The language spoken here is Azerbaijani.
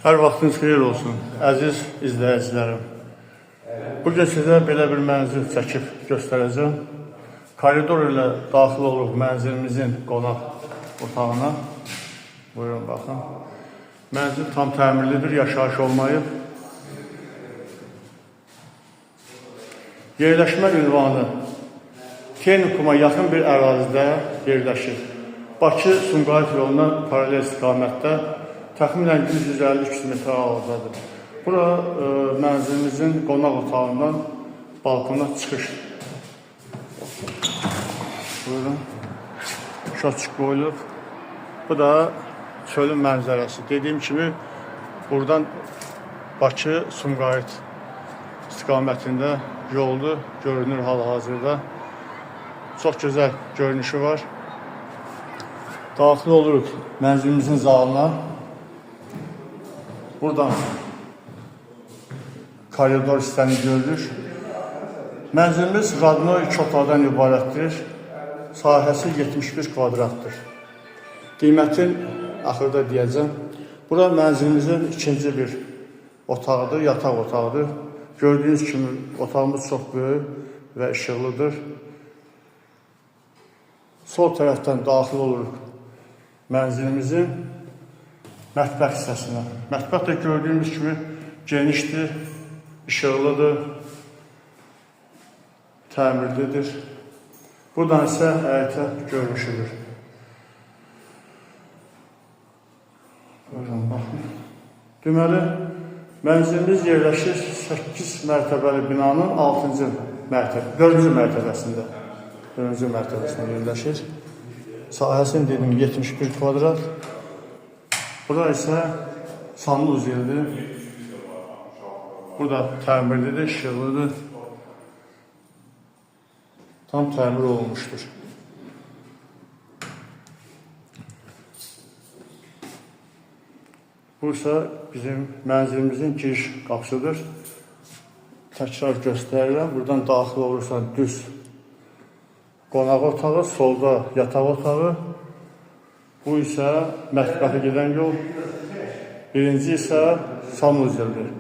Hər vaxtınız xeyir olsun, əziz izləyicilərim. Bugün sizə belə bir mənzil çəkib göstərəcəm. Koridor ilə daxil oluq mənzilimizin qonaq otağına. Buyurun, baxın. Mənzil tam təmirlidir, yaşayış olmayıb. Yerləşmə ünvanı Texnikuma yaxın bir ərazidə yerləşir. Bakı-Sumqayıt yoluna paralel istiqamətdə təxminən 150-200 metr aralıqdadır. Bura mənzilimizin qonaq otağından balkona çıxış. Buyurun. Şaçıq qoyulub. Bu da çölün mənzərəsi. Dediyim kimi buradan Bakı-Sumqayıt istiqamətində yoldur, görünür hal-hazırda. Çox gözəl görünüşü var. Daxil oluruq mənzilimizin zalına. Buradan koridor hissəni görülür. Mənzilimiz radno 2 otaqdan ibarətdir. Sahəsi 71 kvadratdır. Qiymətin axırda deyəcəm. Bura mənzilimizin ikinci bir otağıdır, yataq otağıdır. Gördüyünüz kimi otağımız çox böyük və işıqlıdır. Sol tərəfdən daxil oluruq mənzilimizin mətbəx hissəsinə. Mətbəx də gördüyünüz kimi genişdir, işıqlıdır, təmirlidir. Buradan isə həyətə görünüşüdür. Buyurun, baxın. Deməli, mənzilimiz yerləşir 8 mərtəbəli binanın 4-cü mərtəbəsində. 4-cü mərtəbəsində yerləşir. Sahəsini dedim 71 kvadrat. Bura isə sanuz yerdir. Burada təmirlidir, işıqlıdır. Tam təmir olunmuşdur. Bu isə bizim mənzilimizin giriş qapısıdır. Təkrar göstərirəm. Buradan daxil olursan düz qonaq otağı, solda yataq otağı. Bu isə mətbəxə gedən yol. Birinci isə sanuz yerdir.